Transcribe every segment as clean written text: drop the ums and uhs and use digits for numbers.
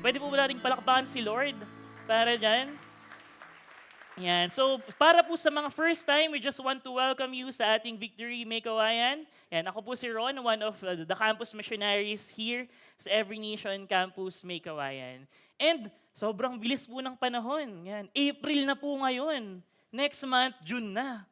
Pwede po ba nating palakpakan si Lord para dyan? Yan. So, para po sa mga first time, we just want to welcome you sa ating Victory May Kawayan. Yan, ako po si Ron, one of the campus missionaries here sa Every Nation Campus May Kawayan. And sobrang bilis po ng panahon. Yan, April na po ngayon. Next month, June na.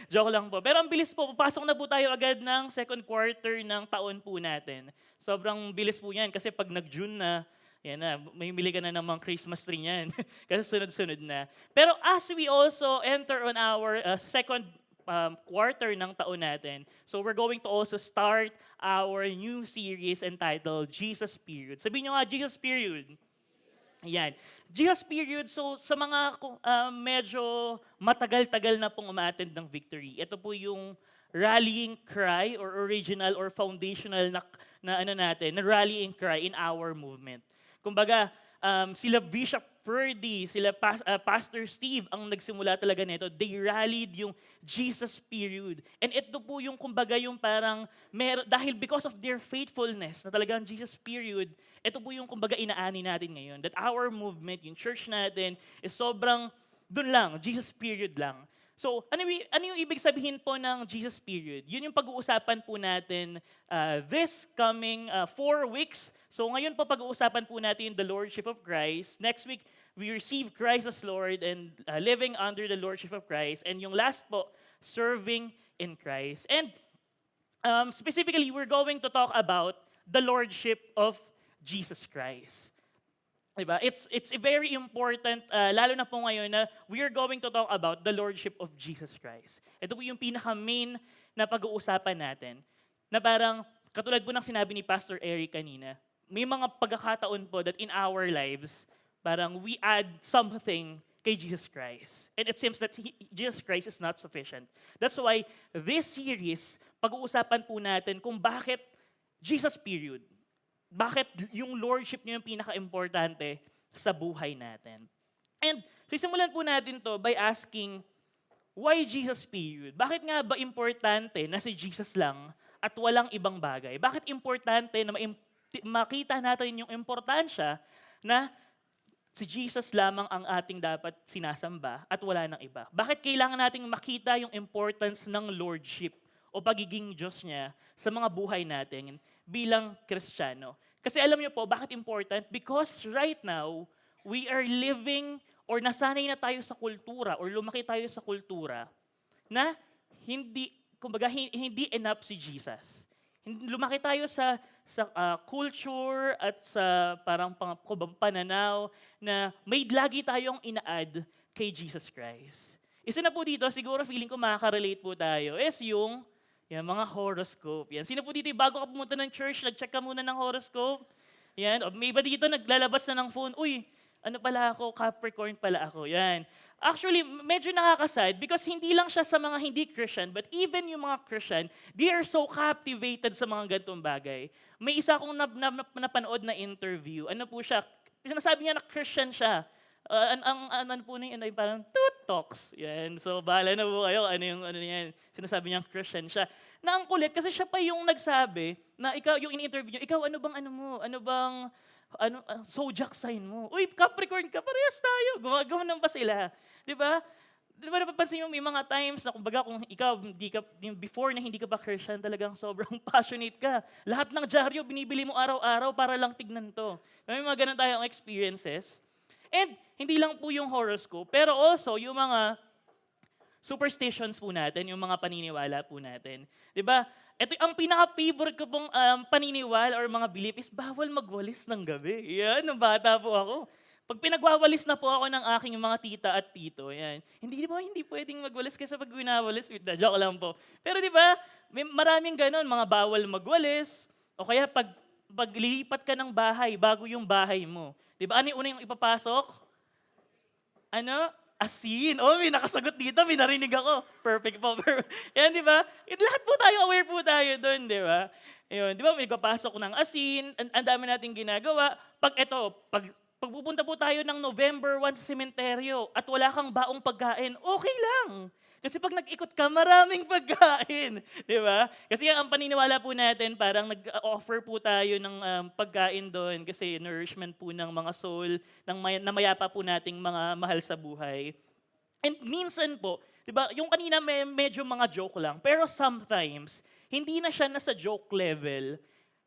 Joke lang po. Pero ang bilis po, papasok na po tayo agad ng second quarter ng taon po natin. Sobrang bilis po yan kasi pag nag-June na, yan na, may bili ka na ng mga Christmas tree niyan. Kasi sunod-sunod na. Pero as we also enter on our second quarter ng taon natin, so we're going to also start our new series entitled Jesus Period. Sabihin nyo nga, Jesus Period. Ayan. Jesus Period, so sa mga medyo matagal-tagal na pong umaattend ng Victory, ito po yung rallying cry or original or foundational na rallying cry in our movement. Kumbaga, sila Bishop Ferdy, sila Pastor Steve ang nagsimula talaga nito. They rallied yung Jesus Period. And ito po yung kumbaga yung parang, dahil because of their faithfulness na talagang Jesus Period, ito po yung kumbaga inaani natin ngayon. That our movement, yung church natin, is sobrang dun lang, Jesus Period lang. So, ano yung ibig sabihin po ng Jesus Period? Yun yung pag-uusapan po natin this coming 4 weeks. So ngayon po pag-uusapan po natin the Lordship of Christ. Next week, we receive Christ as Lord and living under the Lordship of Christ. And yung last po, serving in Christ. And specifically, we're going to talk about the Lordship of Jesus Christ. Diba? It's very important, lalo na po ngayon na we are going to talk about the Lordship of Jesus Christ. Ito po yung pinaka-main na pag-uusapan natin. Na parang, katulad po ng sinabi ni Pastor Eric kanina, may mga pagkakataon po that in our lives, parang we add something kay Jesus Christ. And it seems that Jesus Christ is not sufficient. That's why this series, pag-uusapan po natin kung bakit Jesus period. Bakit yung Lordship niya yung pinaka-importante sa buhay natin. And sisimulan po natin to by asking, why Jesus period? Bakit nga ba importante na si Jesus lang at walang ibang bagay? Bakit importante na makita natin yung importansya na si Jesus lamang ang ating dapat sinasamba at wala nang iba? Bakit kailangan nating makita yung importance ng Lordship o pagiging Diyos niya sa mga buhay natin bilang Kristiyano? Kasi alam niyo po, bakit important? Because right now, we are living or nasanay na tayo sa kultura or lumaki tayo sa kultura na hindi enough si Jesus. Lumaki tayo sa culture at sa parang pananaw na may lagi tayong ina-add kay Jesus Christ. Isa na po dito, siguro feeling ko makaka-relate po tayo, is yung mga horoscope. Yan. Sino po dito, bago ka pumunta ng church, nag-check ka muna ng horoscope? Yan. O may iba dito naglalabas na ng phone, uy, ano pala ako, Capricorn pala ako. Yan. Actually, medyo nakakasad because hindi lang siya sa mga hindi Christian, but even yung mga Christian, they are so captivated sa mga ganitong bagay. May isa akong napanood na interview. Ano po siya? Sinasabi niya na Christian siya. Ano po na yun, parang toot talks. Yan. So, bahala na po kayo. Ano yan. Sinasabi niya Christian siya. Na ang kulit, kasi siya pa yung nagsabi na ikaw, yung in-interview niyo, ikaw ano bang ano mo? Ano bang zodiac sign mo? Uy, Capricorn ka, parehas tayo. Gumagawa ba sila? Di ba? Di ba napapansin mo may mga times na kumbaga kung ikaw, before na hindi ka pa Christian, talagang sobrang passionate ka. Lahat ng dyaryo, binibili mo araw-araw para lang tignan to. May mga ganun tayong experiences. And hindi lang po yung horoscope, pero also yung mga superstitions po natin, yung mga paniniwala po natin. Di ba? Ito ang pinaka-favorite ko pong paniniwala or mga belief is bawal magwalis ng gabi. Yan, nung bata po ako. Pag pinagwawalis na po ako ng aking mga tita at tito, yan, hindi pwedeng magwalis kasi pag winawalis, joke lang po. Pero di ba, may maraming ganon, mga bawal magwalis, o kaya pag lilipat ka ng bahay, bago yung bahay mo. Di ba, ano yung unang ipapasok? Asin. Oh, may nakasagot dito, may narinig ako. Perfect po. Yan, di ba? Lahat po tayo, aware po tayo doon, di ba? Ayun, di ba, may papasok ng asin, ang dami nating ginagawa. Pag pupunta po tayo ng November 1 sa sementeryo at wala kang baong pagkain, okay lang. Kasi pag nag-ikot ka, maraming pagkain. Di ba? Kasi ang paniniwala po natin, parang nag-offer po tayo ng pagkain doon kasi nourishment po ng mga soul, ng namayapa po nating mga mahal sa buhay. And minsan po, 'di ba, yung kanina medyo mga joke lang, pero sometimes hindi na siya nasa joke level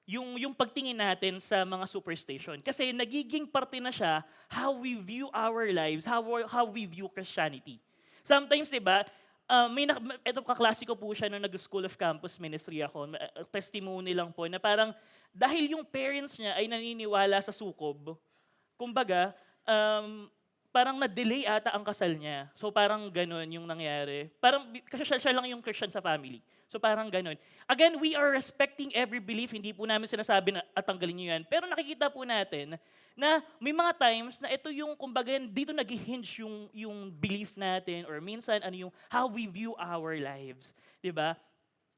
yung pagtingin natin sa mga superstition. Kasi nagiging parte na siya how we view our lives, how we view Christianity. Sometimes, 'di ba, ito kaklasiko po siya nung nag-School of Campus Ministry ako, testimony lang po na parang dahil yung parents niya ay naniniwala sa sukob, kumbaga, parang na-delay ata ang kasal niya. So parang ganun yung nangyari. Parang kasi siya lang yung Christian sa family. So parang ganun. Again, we are respecting every belief. Hindi po namin sinasabi na tanggalin niyo yan. Pero nakikita po natin na may mga times na ito yung, kumbaga, dito nag-hinge yung belief natin or minsan ano yung how we view our lives. 'Di ba?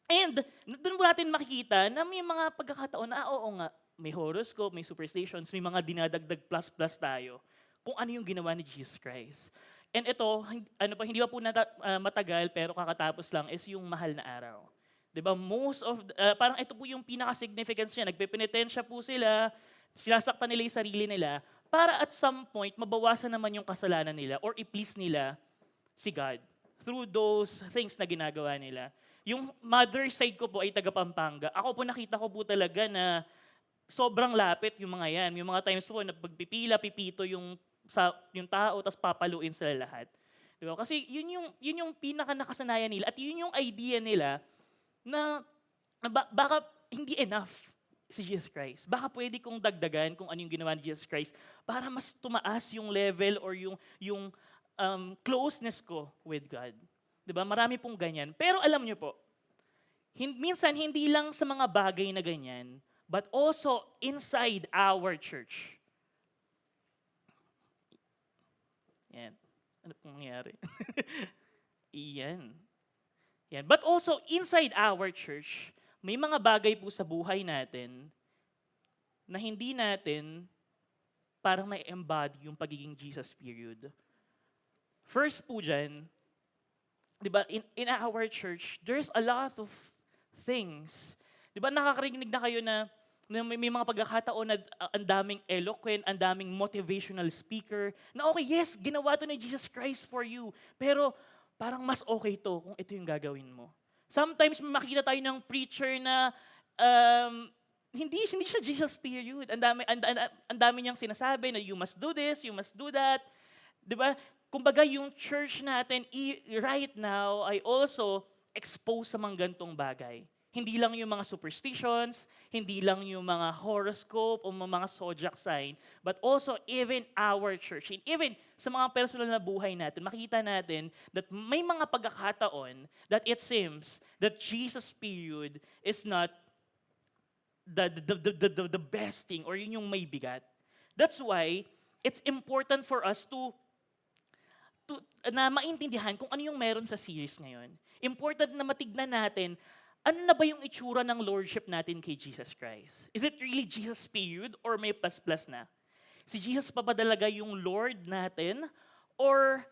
And doon po natin makikita na may mga pagkakataon na oo nga, may horoscope, may superstitions, may mga dinadagdag plus-plus tayo kung ano yung ginawa ni Jesus Christ. And ito, hindi pa po matagal pero kakatapos lang is yung mahal na araw. 'Di ba? Parang ito po yung pinaka-significance niya. Nagpepenitensya po sila, sinasaktan nila yung sarili nila para at some point mabawasan naman yung kasalanan nila or i-please nila si God through those things na ginagawa nila. Yung mother side ko po ay taga Pampanga. Ako po nakita ko po talaga na sobrang lapit yung mga yan. Yung mga times po na pagpipila, pipito yung tao, tapos papaluin sila lahat. Diba? Kasi yun yung pinaka nakasanayan nila at yun yung idea nila na baka hindi enough si Jesus Christ. Baka pwede kong dagdagan kung ano yung ginawa ni Jesus Christ para mas tumaas yung level or yung closeness ko with God. Diba? Marami pong ganyan. Pero alam nyo po, minsan hindi lang sa mga bagay na ganyan, but also inside our church. Yan. Ano pong nangyari? Iyan. Yan. But also, inside our church, may mga bagay po sa buhay natin na hindi natin parang na-embody yung pagiging Jesus period. First po dyan, di ba, in our church, there's a lot of things. Di ba, nakakarinig na kayo na may mga pagkakataon na ang daming eloquent, ang daming motivational speaker, na okay, yes, ginawa to ni Jesus Christ for you, pero parang mas okay to kung ito yung gagawin mo. Sometimes makikita tayo ng preacher na hindi siya Jesus period. Ang dami niyang sinasabi na you must do this, you must do that. 'Di ba? Kumbaga yung church natin right now ay also exposed sa mga gantong bagay. Hindi lang yung mga superstitions, hindi lang yung mga horoscope o mga zodiac sign, but also even our church. And even sa mga personal na buhay natin, makikita natin that may mga pagkakataon that it seems that Jesus period is not the best thing or yun yung may bigat. That's why it's important for us to na maintindihan kung ano yung meron sa series ngayon. Important na matignan natin ano na ba yung itsura ng lordship natin kay Jesus Christ? Is it really Jesus period or may plus-plus na? Si Jesus pa ba talaga yung Lord natin or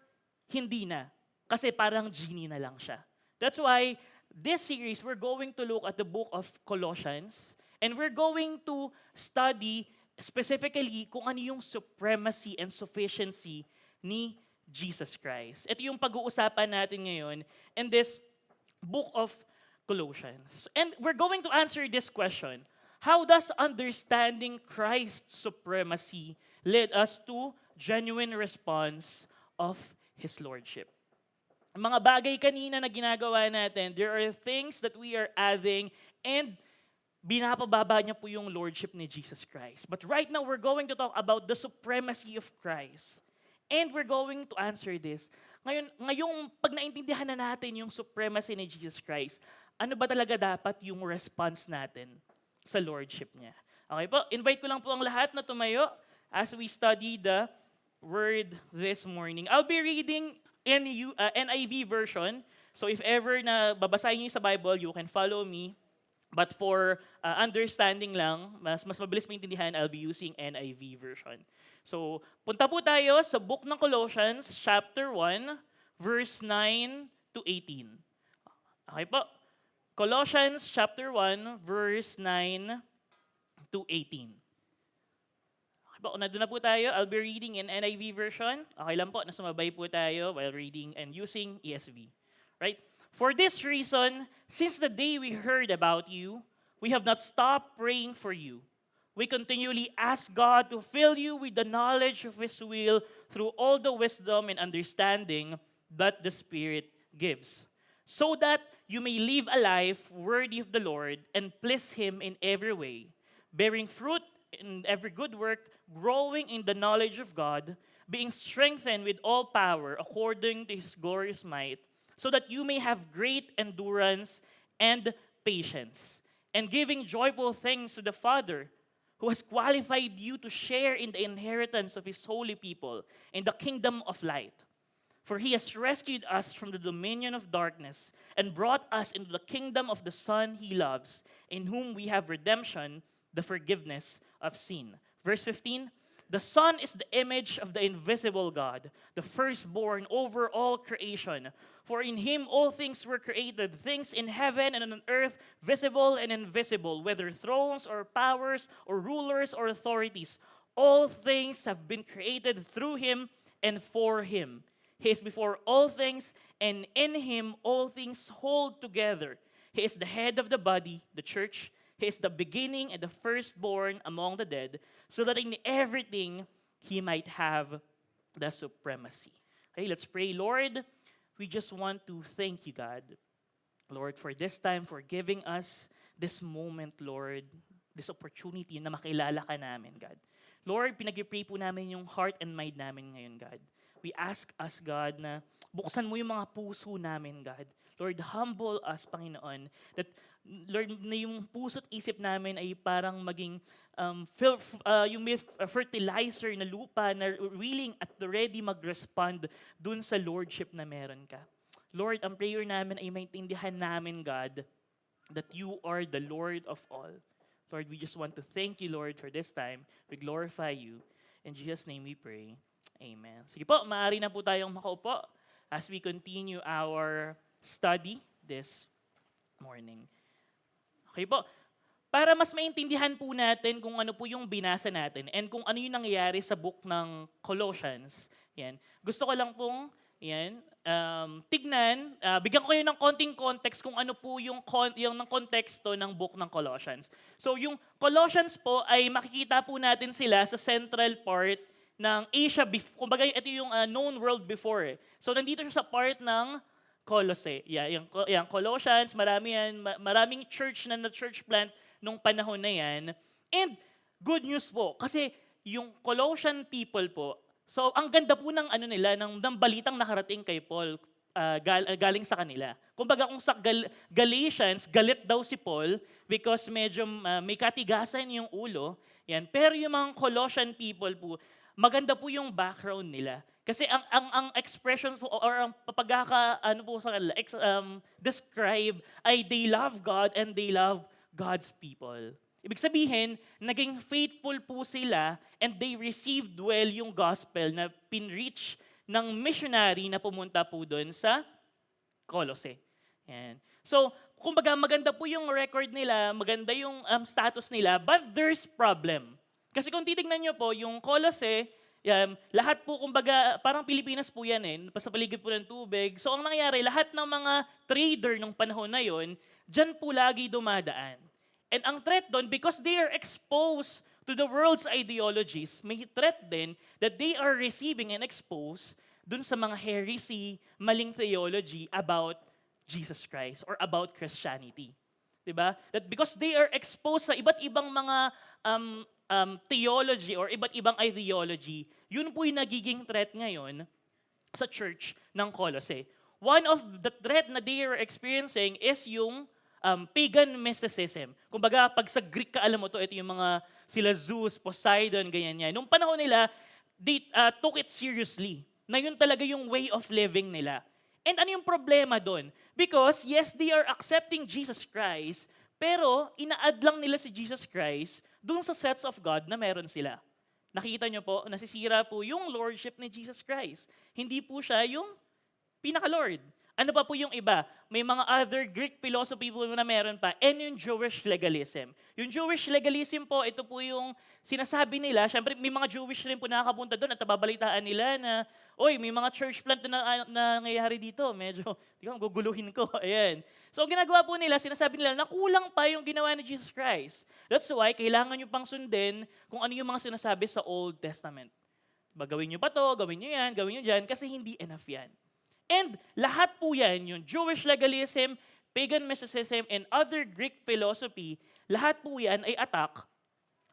hindi na? Kasi parang genie na lang siya. That's why this series, we're going to look at the book of Colossians and we're going to study specifically kung ano yung supremacy and sufficiency ni Jesus Christ. Ito yung pag-uusapan natin ngayon in this book of Colossians. And we're going to answer this question. How does understanding Christ's supremacy lead us to genuine response of His Lordship? Mga bagay kanina na ginagawa natin, there are things that we are adding and binapababa niya po yung Lordship ni Jesus Christ. But right now, we're going to talk about the supremacy of Christ. And we're going to answer this. Ngayong pag naintindihan na natin yung supremacy ni Jesus Christ, ano ba talaga dapat yung response natin sa lordship niya? Okay po, invite ko lang po ang lahat na tumayo as we study the word this morning. I'll be reading NIV version. So if ever na babasahin niyo sa Bible, you can follow me. But for understanding lang, mas mabilis maintindihan, I'll be using NIV version. So punta po tayo sa book ng Colossians, chapter 1, verse 9 to 18. Okay po. Colossians chapter 1, verse 9 to 18. Okay po, kung nandun na po tayo, I'll be reading in NIV version. Okay lang po, nasumabay po tayo while reading and using ESV. Right? For this reason, since the day we heard about you, we have not stopped praying for you. We continually ask God to fill you with the knowledge of His will through all the wisdom and understanding that the Spirit gives, so that you may live a life worthy of the Lord and please Him in every way, bearing fruit in every good work, growing in the knowledge of God, being strengthened with all power according to His glorious might, so that you may have great endurance and patience, and giving joyful thanks to the Father, who has qualified you to share in the inheritance of His holy people in the kingdom of light. For He has rescued us from the dominion of darkness and brought us into the kingdom of the Son He loves, in whom we have redemption, the forgiveness of sin. Verse 15, the Son is the image of the invisible God, the firstborn over all creation. For in Him all things were created, things in heaven and on earth, visible and invisible, whether thrones or powers or rulers or authorities. All things have been created through Him and for Him. He is before all things, and in Him all things hold together. He is the head of the body, the church. He is the beginning and the firstborn among the dead, so that in everything He might have the supremacy. Okay, let's pray. Lord, we just want to thank you, God. Lord, for this time, for giving us this moment, Lord, this opportunity na makilala ka namin, God. Lord, pinag-pray po namin yung heart and mind namin ngayon, God. We ask us, God, na buksan mo yung mga puso namin, God. Lord, humble us, Panginoon, that, Lord, na yung puso't isip namin ay parang maging yung may fertilizer na lupa na willing at ready mag-respond dun sa Lordship na meron ka. Lord, ang prayer namin ay maintindihan namin, God, that you are the Lord of all. Lord, we just want to thank you, Lord, for this time. We glorify you. In Jesus' name we pray. Amen. Sige po, maaari na po tayong makaupo as we continue our study this morning. Okay po. Para mas maintindihan po natin kung ano po yung binasa natin and kung ano yung nangyayari sa book ng Colossians, yan, gusto ko lang pong tignan, bigyan ko kayo ng konting context kung ano po yung ng konteksto ng book ng Colossians. So yung Colossians po ay makikita po natin sila sa central part ng Asia, kumbaga ito yung known world before. So nandito siya sa part ng Colossae. Yung Colossians, maraming church na church plant nung panahon na yan. And good news po, kasi yung Colossian people po, so ang ganda po ng nila, ng balitang nakarating kay Paul, galing sa kanila. Kumbaga kung sa Galatians, galit daw si Paul because medyo may katigasan yung ulo. Yan. Pero yung mga Colossian people po, maganda po yung background nila. Kasi ang expression po or ang describe ay they love God and they love God's people. Ibig sabihin, naging faithful po sila and they received well yung gospel na pinreach ng missionary na pumunta po doon sa Colossae. Yan. So, kumbaga maganda po yung record nila, maganda yung status nila, but there's problem. Kasi kung titignan nyo po, yung Colossae, lahat po, kumbaga, parang Pilipinas po yan sa paligid po ng tubig. So ang nangyayari, lahat ng mga trader nung panahon na yon, dyan po lagi dumadaan. And ang threat doon, because they are exposed to the world's ideologies, may threat din that they are receiving and exposed dun sa mga heresy, maling theology about Jesus Christ or about Christianity. Diba? That because they are exposed sa iba't ibang mga theology or iba't ibang ideology, yun po yung nagiging threat ngayon sa church ng Colossae. One of the threat na they are experiencing is yung pagan mysticism. Kumbaga, pag sa Greek ka, alam mo to, ito yung mga sila Zeus, Poseidon, ganyan yan. Nung panahon nila, they took it seriously. Na yun talaga yung way of living nila. And ano yung problema doon? Because, yes, they are accepting Jesus Christ, pero ina-add lang nila si Jesus Christ doon sa sets of God na meron sila. Nakita nyo po, nasisira po yung lordship ni Jesus Christ. Hindi po siya yung pinaka-Lord. Ano pa po yung iba? May mga other Greek philosophy po na meron pa, and yung Jewish legalism. Yung Jewish legalism po, ito po yung sinasabi nila, syempre may mga Jewish rin po nakakapunta doon at nababalitaan nila na, oy, may mga church plant na nangyayari dito. Medyo, di ko, guguluhin ko. Ayan. So, ang ginagawa po nila, sinasabi nila na kulang pa yung ginawa ni Jesus Christ. That's why, kailangan nyo pang sundin kung ano yung mga sinasabi sa Old Testament. Gawin nyo pa to, gawin nyo yan, gawin nyo dyan, kasi hindi enough yan. And lahat po yan, yung Jewish legalism, pagan mysticism, and other Greek philosophy, lahat po yan ay attack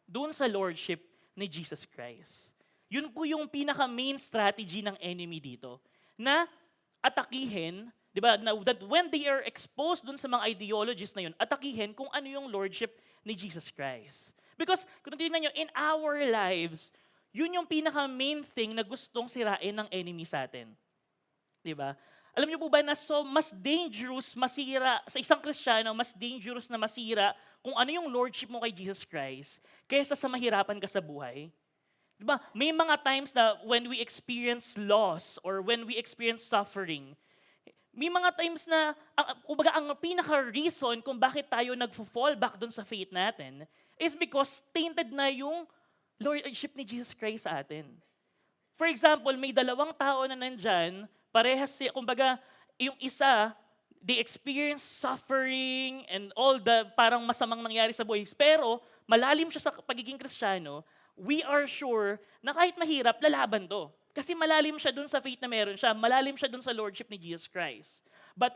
doon sa lordship ni Jesus Christ. Yun po yung pinaka-main strategy ng enemy dito, na atakihin, di ba, that when they are exposed doon sa mga ideologies na yun, atakihin kung ano yung lordship ni Jesus Christ. Because kung tingnan nyo, in our lives, yun yung pinaka-main thing na gustong sirain ng enemy sa atin. Diba? Alam niyo po ba na mas dangerous masira, sa isang Kristiyano, mas dangerous na masira kung ano yung lordship mo kay Jesus Christ kaysa sa mahirapan ka sa buhay? Diba? May mga times na when we experience loss or when we experience suffering, may mga times na, kumbaga ang pinaka-reason kung bakit tayo nag-fall back dun sa faith natin is because tainted na yung lordship ni Jesus Christ sa atin. For example, may dalawang tao na nandyan, parehas kumbaga, yung isa, they experience suffering and all the parang masamang nangyari sa buhay. Pero, malalim siya sa pagiging Kristiyano, we are sure na kahit mahirap, lalaban to. Kasi malalim siya dun sa faith na meron siya, malalim siya dun sa lordship ni Jesus Christ. But,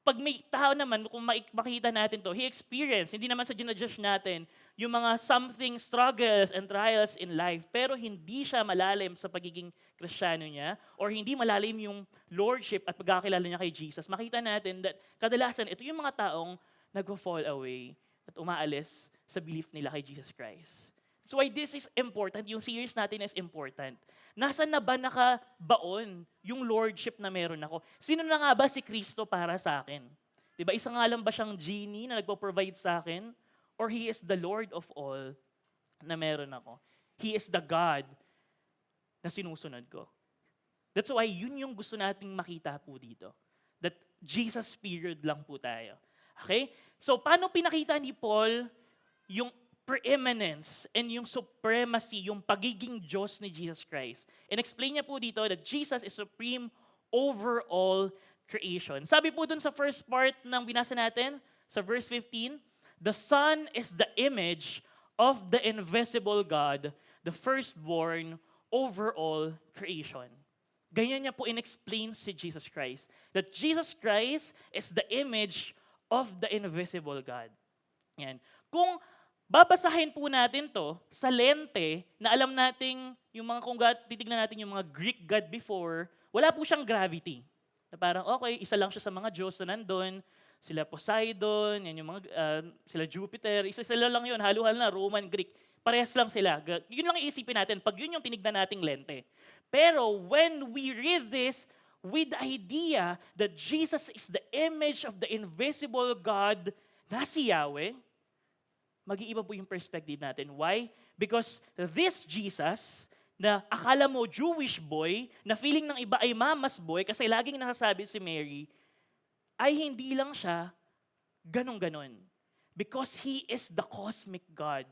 pag may tao naman, kung makikita natin to, he experienced, hindi naman sa ginajudge natin, yung mga something struggles and trials in life, pero hindi siya malalim sa pagiging Kristiyano niya, or hindi malalim yung lordship at pagkakilala niya kay Jesus. Makita natin that kadalasan, ito yung mga taong nag-fall away at umaalis sa belief nila kay Jesus Christ. So why this is important, yung series natin is important. Nasaan na ba nakabaon yung lordship na meron ako? Sino na nga ba si Kristo para sa akin? Diba, isa nga lang ba siyang genie na nagpo-provide sa akin? Or He is the Lord of all na meron ako? He is the God na sinusunod ko. That's why yun yung gusto nating makita po dito. That Jesus period lang po tayo. Okay? So paano pinakita ni Paul yung preeminence and yung supremacy, yung pagiging Diyos ni Jesus Christ? And explain niya po dito that Jesus is supreme over all creation. Sabi po dun sa first part ng binasa natin, sa verse 15, the Son is the image of the invisible God, the firstborn over all creation. Ganyan niya po in-explain si Jesus Christ. That Jesus Christ is the image of the invisible God. Yan. Kung babasahin po natin to sa lente na alam nating yung mga kung titignan natin yung mga Greek God before, wala po siyang gravity. Na parang okay, isa lang siya sa mga Diyos na nandun, sila Poseidon, yan yung mga, sila Jupiter, isa sila lang yun, halo-halo na, Roman, Greek. Parehas lang sila. Yun lang iisipin natin pag yun yung tinignan nating lente. Pero when we read this with the idea that Jesus is the image of the invisible God na si Yahweh, mag-iiba po yung perspective natin. Why? Because this Jesus, na akala mo Jewish boy, na feeling ng iba ay mama's boy, kasi laging nakasabi si Mary, ay hindi lang siya ganon-ganon. Because He is the cosmic God.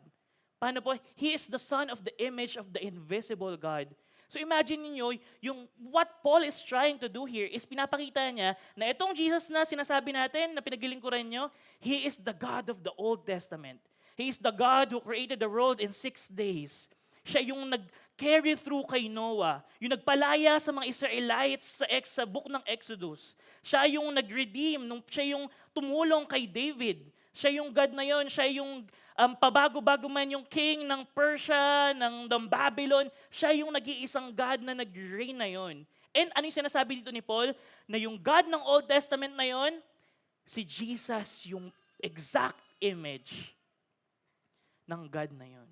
Paano po? He is the Son of the image of the invisible God. So imagine niyo yung what Paul is trying to do here is pinapakita niya na itong Jesus na sinasabi natin, na pinaglilingkuran niyo, He is the God of the Old Testament. He is the God who created the world in 6 days. Siya yung nag-carry through kay Noah, yung nagpalaya sa mga Israelites sa book ng Exodus. Siya yung nag-redeem, siya yung tumulong kay David. Siya yung God na yon, siya yung pabago-bago man yung king ng Persia, ng Babylon, siya yung nag-iisang God na nag-reign na yon. And ano yung sinasabi dito ni Paul? Na yung God ng Old Testament na yon, si Jesus yung exact image ng God na yon.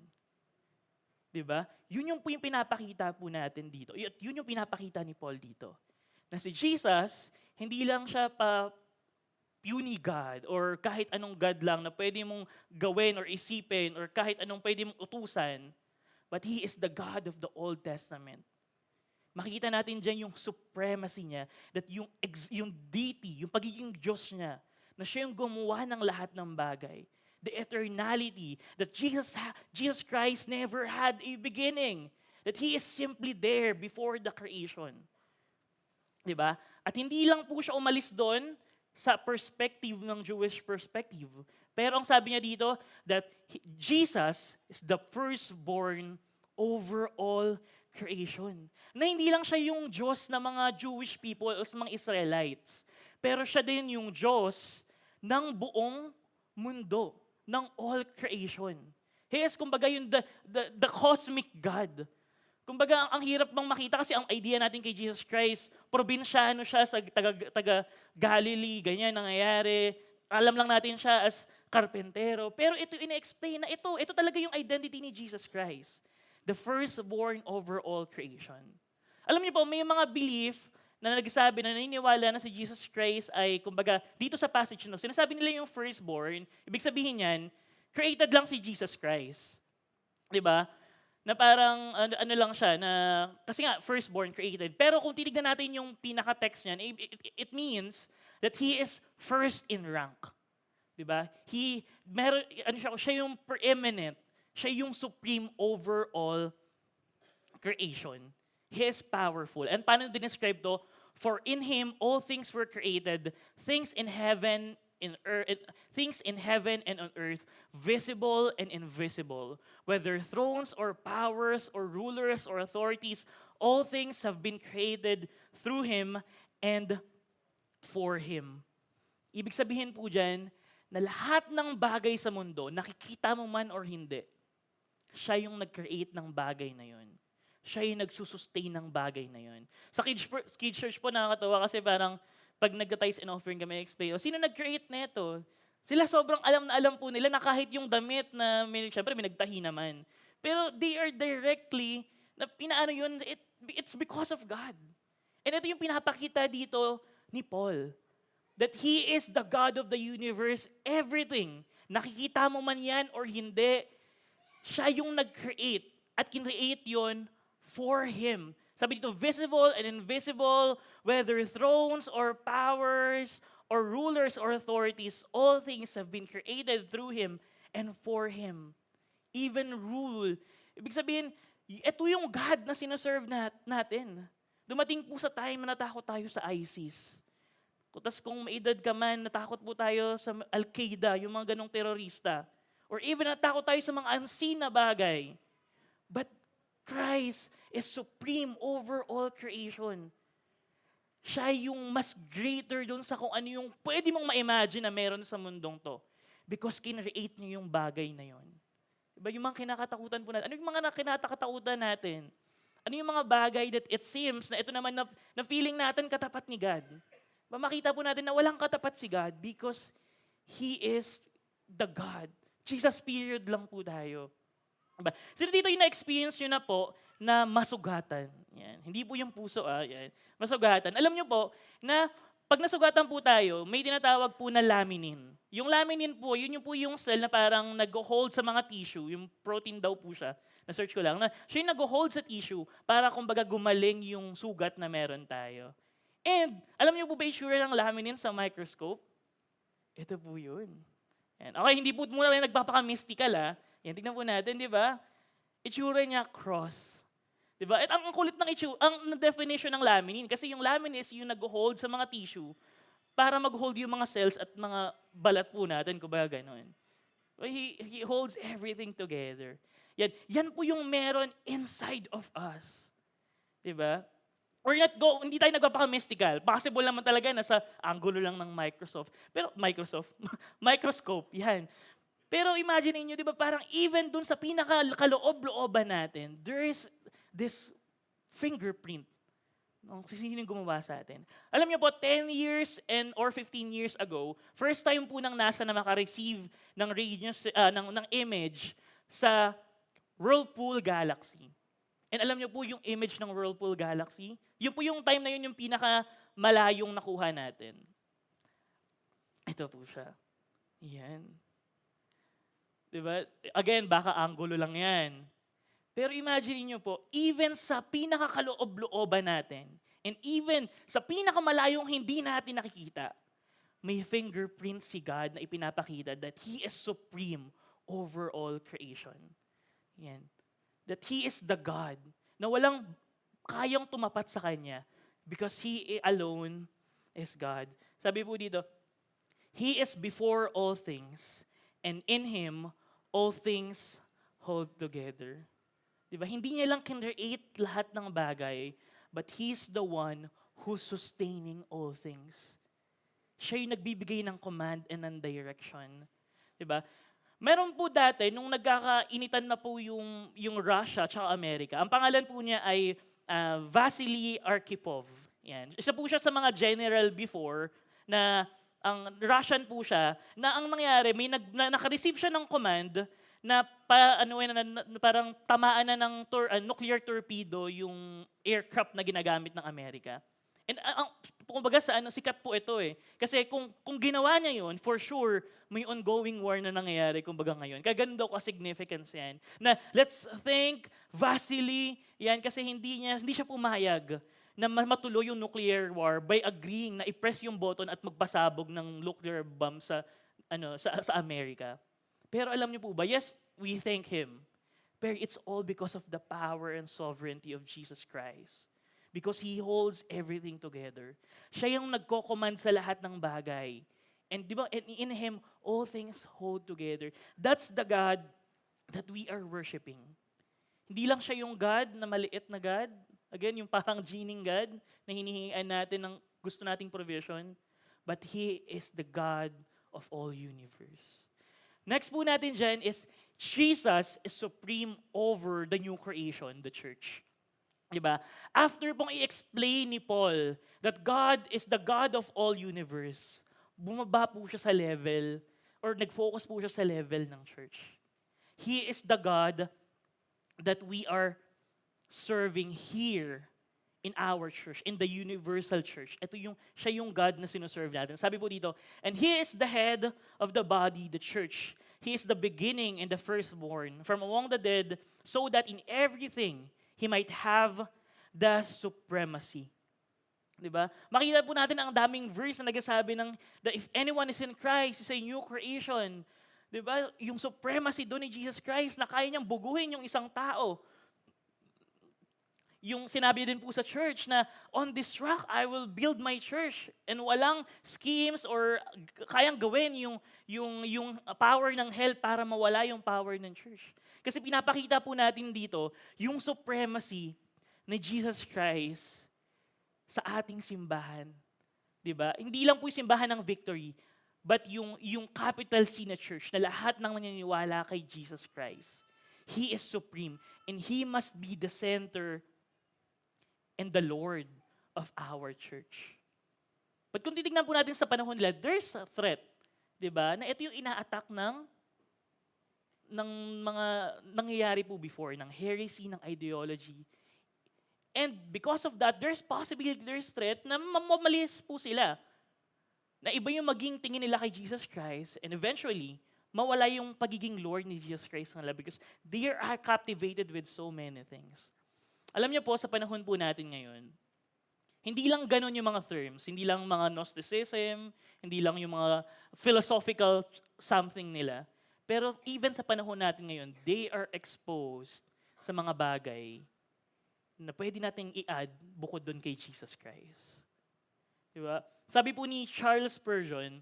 Diba? Yun yung po yung pinapakita po natin dito. At yun yung pinapakita ni Paul dito. Na si Jesus, hindi lang siya puny God or kahit anong God lang na pwede mong gawin or isipin or kahit anong pwede mong utusan, but He is the God of the Old Testament. makikita natin dyan yung supremacy niya, that yung deity, yung pagiging Diyos niya, na siya yung gumawa ng lahat ng bagay. The eternality, that Jesus Christ never had a beginning. That He is simply there before the creation. Diba? At hindi lang po siya umalis doon sa perspective ng Jewish perspective. Pero ang sabi niya dito, that Jesus is the firstborn over all creation. Na hindi lang siya yung Diyos ng mga Jewish people o sa mga Israelites. Pero siya din yung Diyos ng buong mundo, ng all creation. He is, kumbaga, yung the cosmic God. Kumbaga, ang hirap bang makita kasi ang idea natin kay Jesus Christ, probinsyano siya sa taga Galilee, ganyan nangyayari. Alam lang natin siya as karpentero. Pero ito ina-explain na ito talaga yung identity ni Jesus Christ. The firstborn over all creation. Alam niyo po, may mga belief na nagsasabi na naniniwala na si Jesus Christ ay, kumbaga, dito sa passage no, sinasabi nila yung firstborn, ibig sabihin yan, created lang si Jesus Christ. Diba? Na parang, ano lang siya, na, kasi nga, firstborn, created. Pero kung titignan natin yung pinaka-text niyan, it means that He is first in rank. Diba? Siya yung preeminent, siya yung supreme over all creation. He is powerful. And paano dinescribe to? For in Him all things were created, things in heaven and on earth, visible and invisible, whether thrones or powers or rulers or authorities, all things have been created through Him and for Him. Ibig sabihin po dyan, na lahat ng bagay sa mundo, nakikita mo man or hindi, siya yung nag-create ng bagay na yun. Siya yung nagsusustain ng bagay na yun. Sa Kids Church po, nakakatawa kasi parang pag nag-tithes and offering kami, explain, sino nag-create nito? Sila sobrang alam na alam po nila na kahit yung damit na, syempre may nagtahi naman. Pero they are directly, na pinaano yun, it's because of God. And ito yung pinapakita dito ni Paul. That He is the God of the universe, everything. Nakikita mo man yan or hindi, siya yung nag-create. At kin-create yun for Him. Sabi dito, visible and invisible, whether thrones or powers or rulers or authorities, all things have been created through Him and for Him. Even rule. Ibig sabihin, ito yung God na sinaserve natin. Dumating po sa time na natakot tayo sa ISIS. Tapos kung may edad ka man, natakot po tayo sa Al-Qaeda, yung mga ganong terorista. Or even natakot tayo sa mga unseen na bagay. But Christ is supreme over all creation. Siya yung mas greater dun sa kung ano yung pwede mong ma-imagine na meron sa mundong to. Because kinreate niyo yung bagay na yon. Diba yung mga kinakatakutan po natin? Ano yung mga kinakatakutan natin? Ano yung mga bagay that it seems na ito naman na feeling natin katapat ni God? Makita po natin na walang katapat si God because He is the God. Jesus period lang po tayo. Diba? Sino dito yung na-experience nyo na po na masugatan? Yan. Hindi po yung puso, yan. Masugatan. Alam nyo po, na pag nasugatan po tayo, may tinatawag po na laminin. Yung laminin po, yun yung po yung cell na parang nag-hold sa mga tissue. Yung protein daw po siya. Na-search ko lang. Na siya yung nag-hold sa tissue para kumbaga gumaling yung sugat na meron tayo. And, alam niyo po ba itsura ng laminin sa microscope? Ito po yun. Yan. Okay, hindi po muna lang nagpapaka-mystical Yan, tignan po natin, di ba? Itsura niya, cross. Di ba? At ang kulit ng ang definition ng laminin, kasi yung laminin is yung nag-hold sa mga tissue para mag-hold yung mga cells at mga balat po natin, kumbaga ganun. He holds everything together. Yan po yung meron inside of us. Di ba? Or hindi tayo nagpapaka-mystical. Possible naman talaga na sa angulo lang ng microscope, yan. Pero imagine niyo, di ba, parang even dun sa pinaka-kaloob-looban natin, there is this fingerprint. Sino yung gumawa sa atin? Alam niyo po, 10 years or 15 years ago, first time po ng NASA na makareceive ng ng image sa Whirlpool Galaxy. And alam niyo po yung image ng Whirlpool Galaxy? Yun po yung time na yun yung pinaka-malayong nakuha natin. Ito po siya. Yan. Diba? Again, baka angulo lang yan. Pero imagine niyo po, even sa pinakakaloob-looban natin, and even sa pinakamalayong hindi natin nakikita, may fingerprint si God na ipinapakita that He is supreme over all creation. Yan. That He is the God na walang kayang tumapat sa Kanya because He alone is God. Sabi po dito, He is before all things, and in Him, all things hold together. Diba? Hindi niya lang create lahat ng bagay, but He's the one who's sustaining all things. Siya yung nagbibigay ng command and ng direction. Diba? Meron po dati, nung nagkakainitan na po yung Russia at Amerika, ang pangalan po niya ay Vasily Arkhipov. Yan. Isa po siya sa mga general before na ang Russian po siya, na ang nangyari, naka-receive siya ng command na parang tamaan na ng nuclear torpedo yung aircraft na ginagamit ng Amerika. And kumbaga sikat po ito eh. Kasi kung ginawa niya yun, for sure, may ongoing war na nangyayari kumbaga ngayon. Kaya ganun daw ka-significance yan. Na let's thank Vasily, yan, kasi hindi siya pumayag na matuloy yung nuclear war by agreeing na i-press yung button at magpasabog ng nuclear bomb sa Amerika. Pero alam niyo po ba, yes, we thank Him. Pero it's all because of the power and sovereignty of Jesus Christ. Because He holds everything together. Siya yung nagko-command sa lahat ng bagay. And di ba, in Him, all things hold together. That's the God that we are worshiping. Hindi lang siya yung God na maliit na God. Again, yung parang gening God na hinihingian natin ng gusto nating provision. But He is the God of all universe. Next po natin dyan is Jesus is supreme over the new creation, the church. Diba? After pong i-explain ni Paul that God is the God of all universe, bumaba po siya sa level or nag-focus po siya sa level ng church. He is the God that we are serving here in our church, in the universal church. Siya yung God na sinuserve natin. Sabi po dito, and He is the head of the body, the church. He is the beginning and the firstborn from among the dead, so that in everything, He might have the supremacy. Diba? Makita po natin ang daming verse na nagsasabi ng that if anyone is in Christ, is a new creation. Diba? Yung supremacy doon ni Jesus Christ na kaya niyang buguhin yung isang tao. Yung sinabi din po sa church na on this rock I will build my church, and walang schemes or kayang gawin yung power ng hell para mawala yung power ng church. Kasi pinapakita po natin dito yung supremacy ni Jesus Christ sa ating simbahan. 'Di ba? Hindi lang po yung simbahan ng Victory, but yung capital C na church na lahat ng naniniwala kay Jesus Christ. He is supreme and He must be the center and the Lord of our church. But kung titignan po natin sa panahon nila, there's a threat, 'di ba? Na ito yung ina-attack ng mga nangyayari po before, ng heresy, ng ideology. And because of that, there's threat na mamalis po sila. Na iba yung maging tingin nila kay Jesus Christ, and eventually, mawala yung pagiging Lord ni Jesus Christ nila because they are captivated with so many things. Alam niyo po, sa panahon po natin ngayon, hindi lang ganun yung mga terms, hindi lang mga Gnosticism, hindi lang yung mga philosophical something nila. Pero even sa panahon natin ngayon, they are exposed sa mga bagay na pwede nating i-add bukod doon kay Jesus Christ. Diba? Sabi po ni Charles Spurgeon,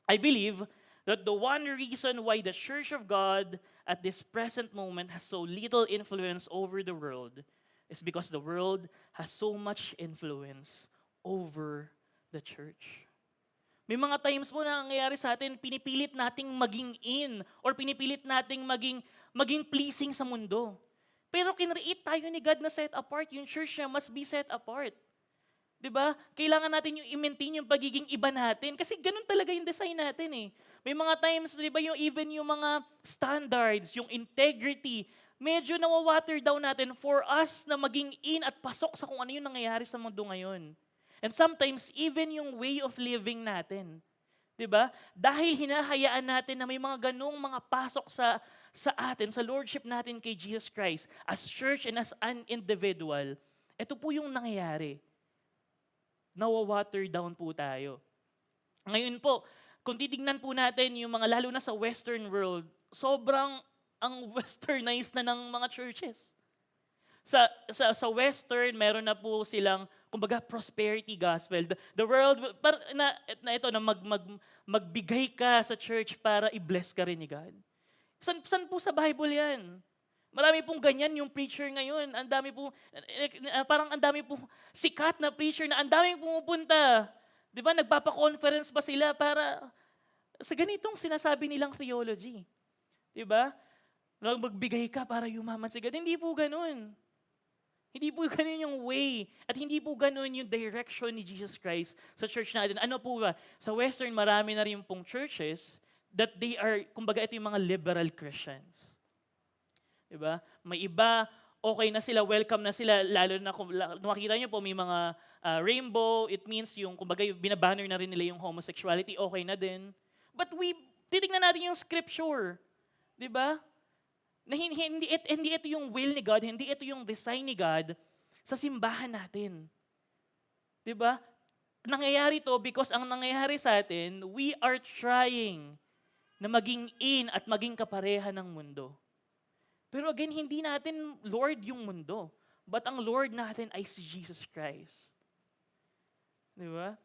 I believe that the one reason why the Church of God at this present moment has so little influence over the world is because the world has so much influence over the church. May mga times po na nangyayari sa atin, pinipilit nating maging in or pinipilit nating maging pleasing sa mundo. Pero kinreate tayo ni God na set apart. Yung church niya must be set apart. 'Di ba? Kailangan natin yung i-maintain yung pagiging iba natin kasi ganun talaga yung design natin eh. May mga times, 'di ba, even yung mga standards, yung integrity, medyo nawa-water down natin for us na maging in at pasok sa kung ano yung nangyayari sa mundo ngayon. And sometimes, even yung way of living natin, 'Di ba? Dahil hinahayaan natin na may mga ganong mga pasok sa atin, sa lordship natin kay Jesus Christ, as church and as an individual, ito po yung nangyayari. Nawa-water down po tayo. Ngayon po, kung titignan po natin yung mga lalo na sa Western world, sobrang ang westernized na ng mga churches. Sa Western, meron na po silang, kumbaga, prosperity gospel. The world, na ito, na magbigay ka sa church para i-bless ka rin ni God. San po sa Bible yan? Marami pong ganyan yung preacher ngayon. Ang dami po, parang ang dami po sikat na preacher na ang daming pumupunta. Di ba? Nagpapa-conference pa sila para sa ganitong sinasabi nilang theology. Di ba? Magbigay ka para yumaman si God. Hindi po ganun. Hindi po ganun yung way. At hindi po ganun yung direction ni Jesus Christ sa church natin. Ano po ba? Sa Western, marami na rin pong churches that they are, kumbaga ito yung mga liberal Christians. Diba? May iba, okay na sila, welcome na sila, lalo na kung makikita nyo po may mga rainbow, it means yung, kumbaga, binabanner na rin nila yung homosexuality, okay na din. But titignan natin yung scripture. Diba? Na hindi ito yung will ni God, hindi ito yung design ni God sa simbahan natin. 'Di ba? Nangyayari to because ang nangyayari sa atin, we are trying na maging in at maging kapareha ng mundo. Pero again, hindi natin Lord yung mundo, but ang Lord natin ay si Jesus Christ. 'Di ba?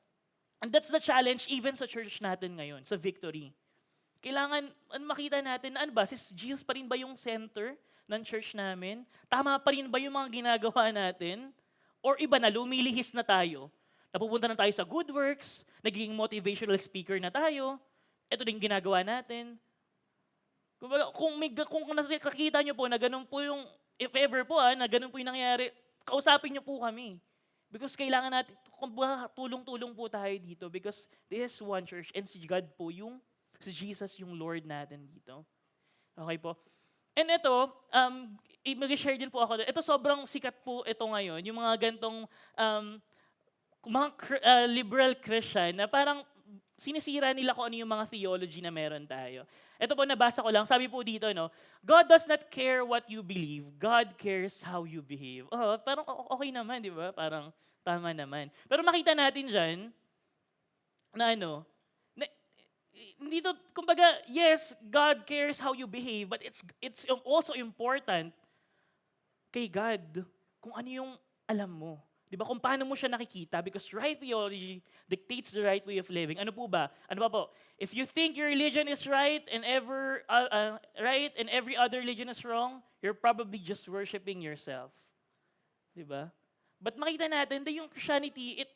And that's the challenge even sa church natin ngayon, sa Victory. Kailangan makita natin, ano ba, si Jesus pa rin ba yung center ng church namin? Tama pa rin ba yung mga ginagawa natin? Or iba na, lumilihis na tayo? Napupunta na tayo sa good works, naging motivational speaker na tayo, ito din ginagawa natin. Kung nakikita nyo po na ganun po yung, if ever po na ganun po yung nangyayari, kausapin nyo po kami. Because kailangan natin, tulong-tulong po tayo dito because this is one church and si God po yung si Jesus yung Lord natin dito. Okay po? And ito, mag-share din po ako. Ito sobrang sikat po ito ngayon. Yung mga gantong mga liberal Christian na parang sinisira nila kung ano yung mga theology na meron tayo. Ito po, nabasa ko lang. Sabi po dito, no, God does not care what you believe. God cares how you behave. Oh, parang okay naman, di ba? Parang tama naman. Pero makita natin dyan na dito, kumbaga, yes, God cares how you behave, but it's also important kay God kung ano yung alam mo. Di ba? Kung paano mo siya nakikita, because right theology dictates the right way of living. Ano po ba? Ano pa po? If you think your religion is right and every other religion is wrong, you're probably just worshiping yourself. Di ba? But makita natin na yung Christianity, it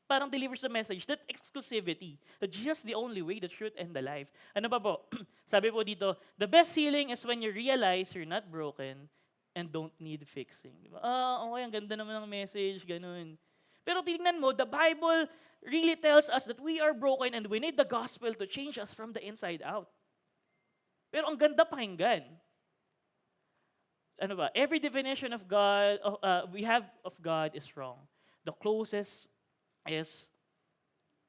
parang delivers the message, that exclusivity, that Jesus is the only way, the truth, and the life. Ano pa po? Sabi po dito, the best healing is when you realize you're not broken and don't need fixing. Diba? Okay, ang ganda naman ng message, ganun. Pero tingnan mo, the Bible really tells us that we are broken and we need the gospel to change us from the inside out. Pero ang ganda pakinggan. Ano ba? Every definition of God, we have of God is wrong. The closest is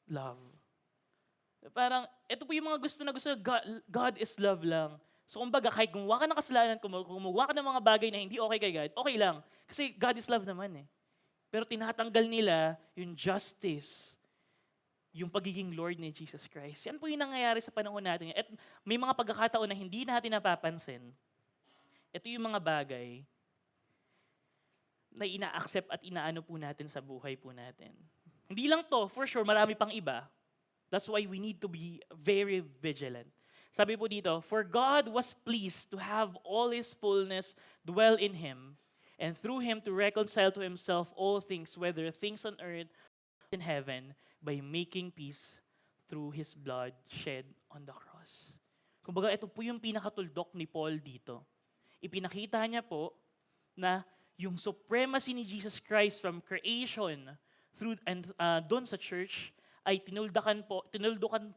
love. Parang, ito po yung mga gusto na God is love lang. So kumbaga, kahit gumawa ka ng kasalanan, gumawa ka ng mga bagay na hindi okay kay God, okay lang. Kasi God is love naman eh. Pero tinatanggal nila yung justice, yung pagiging Lord ni Jesus Christ. Yan po yung nangyayari sa panahon natin. At may mga pagkakataon na hindi natin napapansin. Ito yung mga bagay na ina-accept at inaano po natin sa buhay po natin. Hindi lang to, for sure, marami pang iba. That's why we need to be very vigilant. Sabi po dito, for God was pleased to have all His fullness dwell in Him, and through Him to reconcile to Himself all things, whether things on earth or in heaven, by making peace through His blood shed on the cross. Kumbaga, ito po yung pinakatuldok ni Paul dito. Ipinakita niya po na yung supremacy ni Jesus Christ from creation doon sa church ay tinuldukan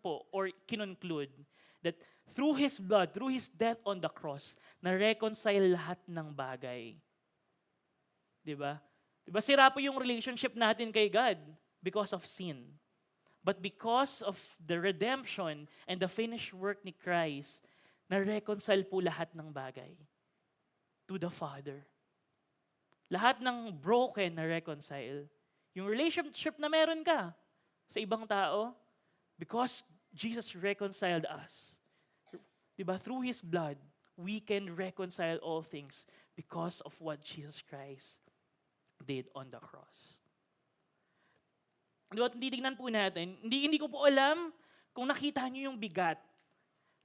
po or kinunclude that through His blood, through His death on the cross, na-reconcile lahat ng bagay. Diba? Diba? Sira po yung relationship natin kay God because of sin. But because of the redemption and the finished work ni Christ, na-reconcile po lahat ng bagay to the Father. Lahat ng broken na reconcile. Yung relationship na meron ka sa ibang tao, because Jesus reconciled us. Diba? Through His blood, we can reconcile all things because of what Jesus Christ did on the cross. Diba? Titignan po natin, hindi ko po alam kung nakita niyo yung bigat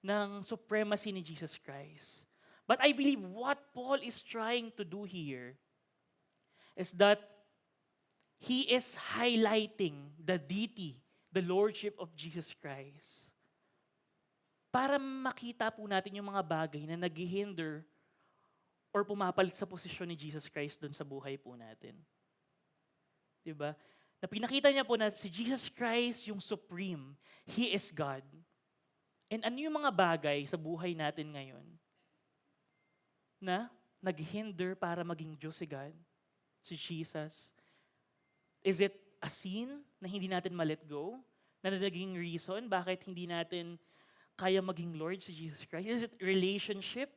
ng supremacy ni Jesus Christ. But I believe what Paul is trying to do here is that he is highlighting the deity, the lordship of Jesus Christ. Para makita po natin yung mga bagay na naghihinder or pumapalit sa posisyon ni Jesus Christ doon sa buhay po natin. Diba? Na pinakita niya po na si Jesus Christ yung supreme. He is God. And ano yung mga bagay sa buhay natin ngayon na naghihinder para maging Diyos si God, si Jesus? Is it a sin na hindi natin ma-let go? Na naging reason bakit hindi natin kaya maging Lord si Jesus Christ? Is it relationship?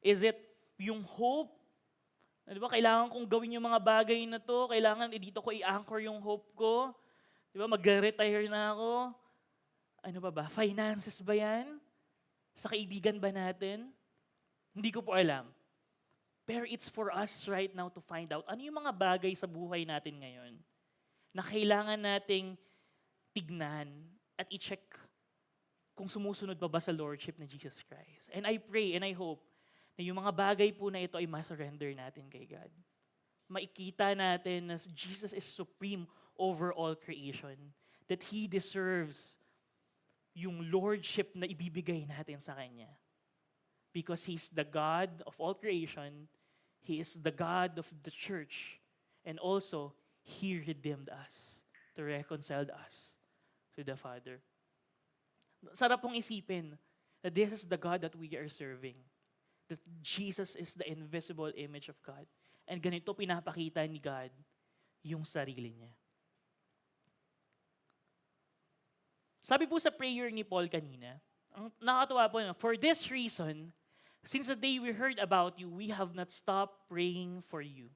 Is it yung hope? Di ba, kailangan kong gawin yung mga bagay na to. Kailangan dito ko i-anchor yung hope ko. Di ba, mag-retire na ako. Ano ba? Finances ba yan? Sa kaibigan ba natin? Hindi ko po alam. Pero it's for us right now to find out ano yung mga bagay sa buhay natin ngayon na kailangan nating tignan at i-check kung sumusunod ba sa Lordship ni Jesus Christ. And I pray and I hope na yung mga bagay po na ito ay ma-surrender natin kay God. Maikita natin na Jesus is supreme over all creation. That He deserves yung Lordship na ibibigay natin sa Kanya. Because He's the God of all creation, He is the God of the church, and also, He redeemed us to reconcile us to the Father. Sarap pong isipin that this is the God that we are serving. That Jesus is the invisible image of God. And ganito pinapakita ni God yung sarili niya. Sabi po sa prayer ni Paul kanina, ang nakakatuwa po, for this reason, since the day we heard about you, we have not stopped praying for you.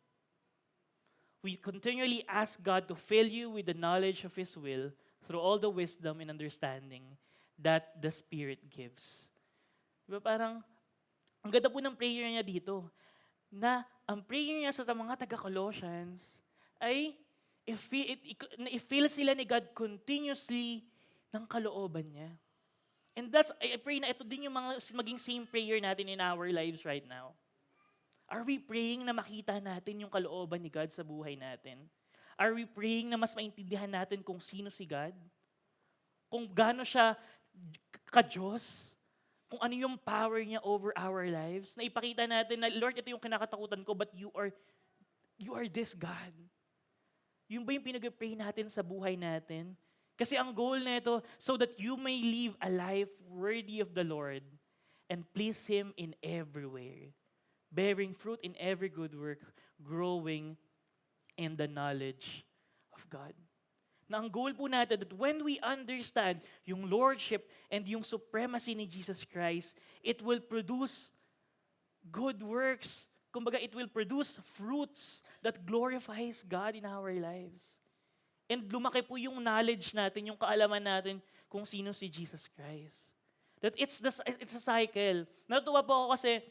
We continually ask God to fill you with the knowledge of His will through all the wisdom and understanding that the Spirit gives. Diba parang, ang ganda po ng prayer niya dito, na ang prayer niya sa mga taga-Colossians ay i-fill sila ni God continuously ng kalooban niya. And I pray na ito din yung maging same prayer natin in our lives right now. Are we praying na makita natin yung kalooban ni God sa buhay natin? Are we praying na mas maintindihan natin kung sino si God? Kung gaano siya ka-Diyos? Kung ano yung power niya over our lives? Na ipakita natin na, Lord, ito yung kinakatakutan ko, but you are this God. Yung ba yung pinag-pray natin sa buhay natin? Kasi ang goal na ito, so that you may live a life worthy of the Lord and please Him in everywhere, bearing fruit in every good work, growing in the knowledge of God. Na ang goal po natin that when we understand yung Lordship and yung supremacy ni Jesus Christ, it will produce good works. Kumbaga, it will produce fruits that glorifies God in our lives. And lumaki po yung knowledge natin, yung kaalaman natin kung sino si Jesus Christ. That it's a cycle. Natuwa po ako kasi,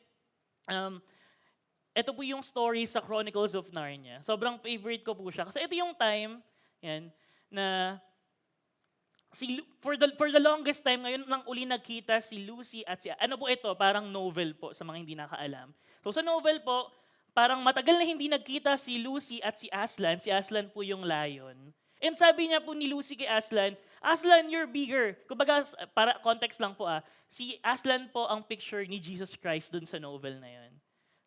ito po yung story sa Chronicles of Narnia. Sobrang favorite ko po siya. Kasi ito yung time, yan, na for the longest time, ngayon lang uli nagkita si Lucy at si, ano po ito, parang novel po sa mga hindi nakaalam. So sa novel po, parang matagal na hindi nagkita si Lucy at si Aslan po yung lion. And sabi niya po ni Lucy kay Aslan, Aslan, you're bigger. Kumbaga, para context lang po si Aslan po ang picture ni Jesus Christ dun sa novel na yun.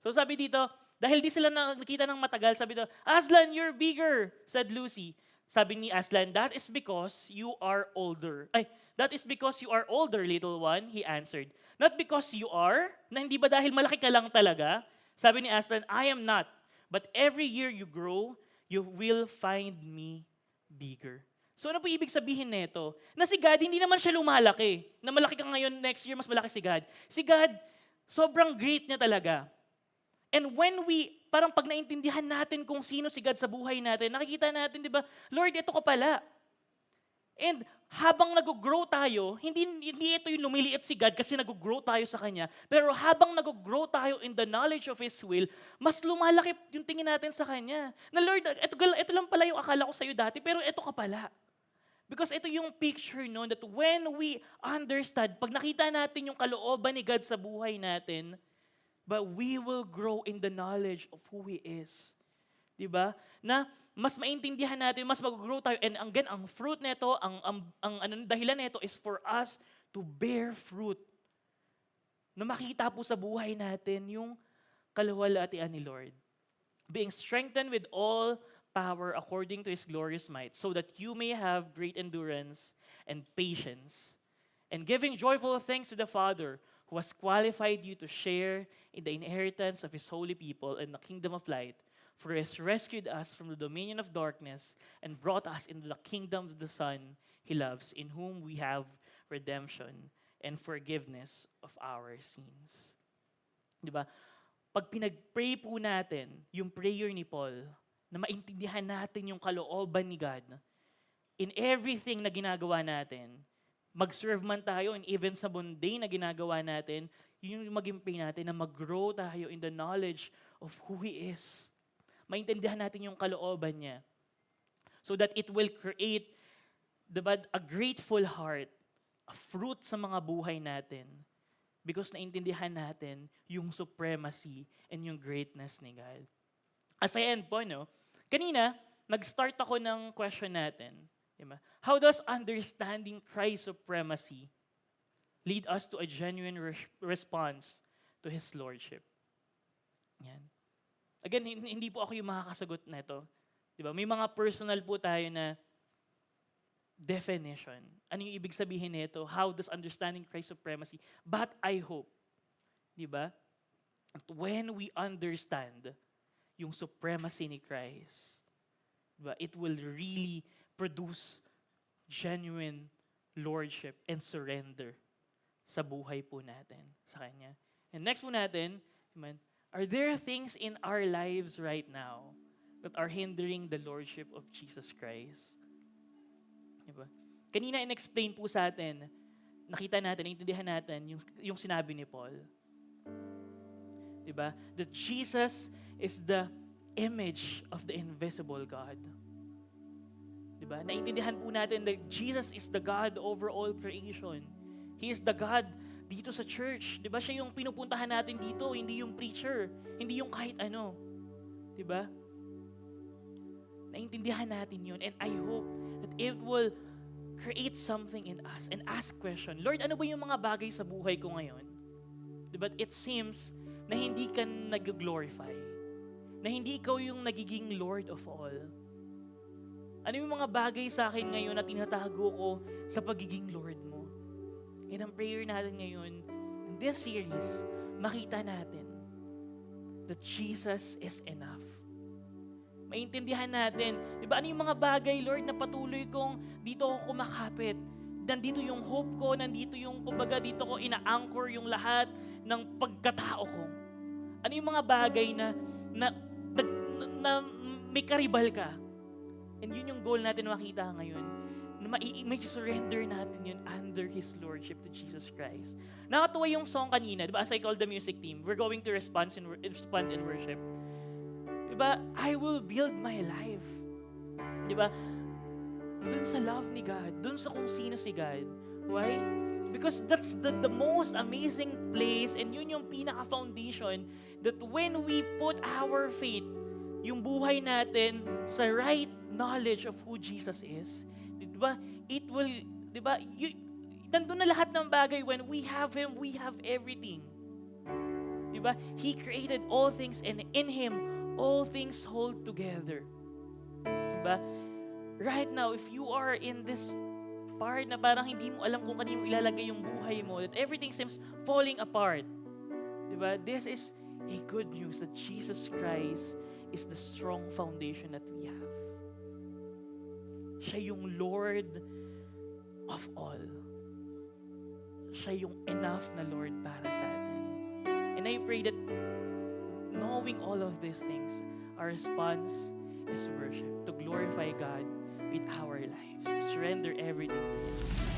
So sabi dito, dahil di sila nakita ng matagal, sabi dito, Aslan, you're bigger, said Lucy. Sabi ni Aslan, that is because you are older. That is because you are older, little one, he answered. Not because you are, na hindi ba dahil malaki ka lang talaga? Sabi ni Aslan, I am not. But every year you grow, you will find me bigger. So ano po ibig sabihin nito? Na si God, hindi naman siya lumalaki. Na malaki ka ngayon, next year mas malaki si God. Si God, sobrang great niya talaga. And when parang pag naintindihan natin kung sino si God sa buhay natin, nakikita natin, di ba, Lord, ito ka pala. And habang nag-grow tayo, hindi ito yung lumiliit si God kasi nag-grow tayo sa Kanya. Pero habang nag-grow tayo in the knowledge of His will, mas lumalaki yung tingin natin sa Kanya. Na Lord, ito lang pala yung akala ko sa'yo dati, pero ito ka pala. Because ito yung picture no, that when we understand, pag nakita natin yung kalooban ni God sa buhay natin, but we will grow in the knowledge of who He is. Diba? Na mas maintindihan natin, mas mag-grow tayo. And again, ang fruit nito, dahilan nito is for us to bear fruit. Na makita po sa buhay natin yung kaluwalhatian ni Lord. Being strengthened with all power according to His glorious might, so that you may have great endurance and patience, and giving joyful thanks to the Father, who has qualified you to share in the inheritance of His holy people in the kingdom of light. For He has rescued us from the dominion of darkness and brought us into the kingdom of the Son He loves, in whom we have redemption and forgiveness of our sins. Diba? Pag pinag-pray po natin, yung prayer ni Paul, na maintindihan natin yung kalooban ni God, in everything na ginagawa natin, mag-serve man tayo, and even sa mundane na ginagawa natin, yun yung maging pray natin na mag-grow tayo in the knowledge of who He is. Maintindihan natin yung kalooban niya. So that it will create a grateful heart, a fruit sa mga buhay natin. Because naintindihan natin yung supremacy and yung greatness ni God. As I end po, no? Kanina, nag-start ako ng question natin. Diba? How does understanding Christ's supremacy lead us to a genuine response to His Lordship? Yan. Again, hindi po ako yung makakasagot na ito. Diba? May mga personal po tayo na definition. Ano yung ibig sabihin nito? How does understanding Christ's supremacy? But I hope, diba? When we understand yung supremacy ni Christ, diba, it will really produce genuine lordship and surrender sa buhay po natin sa Kanya. And next po natin, amen, are there things in our lives right now that are hindering the lordship of Jesus Christ? Diba? Kanina in-explain po sa atin, nakita natin, naintindihan natin yung sinabi ni Paul. Diba? That Jesus is the image of the invisible God. Diba? Naintindihan po natin that Jesus is the God over all creation. He is the God dito sa church. Diba? Siya yung pinupuntahan natin dito, hindi yung preacher, hindi yung kahit ano. Diba? Naintindihan natin yun. And I hope that it will create something in us and ask question, Lord, ano ba yung mga bagay sa buhay ko ngayon? Diba? It seems na hindi ka nag-glorify. Na hindi ikaw yung nagiging Lord of all. Ano yung mga bagay sa akin ngayon na tinatago ko sa pagiging Lord mo? And ang prayer natin ngayon, in this series, makita natin that Jesus is enough. Maintindihan natin, di ba, ano yung mga bagay, Lord, na patuloy kong dito ako kumakapit. Nandito yung hope ko, nandito yung, kumbaga, dito ko ina-anchor yung lahat ng pagkatao ko. Ano yung mga bagay na may karibal ka? And yun yung goal natin makita ngayon. Na may surrender natin yun under His Lordship to Jesus Christ. Nakatuwa yung song kanina, di ba? As I called the music team, we're going to respond in worship. Di ba? I will build my life. Di ba? Dun sa love ni God, dun sa kung sino si God. Why? Because that's the most amazing place, and yun yung pinaka-foundation that when we put our faith, yung buhay natin sa right knowledge of who Jesus is, di ba? It will, di ba? Nandun na lahat ng bagay. When we have Him, we have everything. Di ba? He created all things, and in Him, all things hold together. Di ba? Right now, if you are in this part na parang hindi mo alam kung kanino ilalagay yung buhay mo, that everything seems falling apart. Diba? This is a good news that Jesus Christ is the strong foundation that we have. Siya yung Lord of all. Siya yung enough na Lord para sa atin. And I pray that knowing all of these things, our response is worship, to glorify God with our lives, to surrender everything to Him.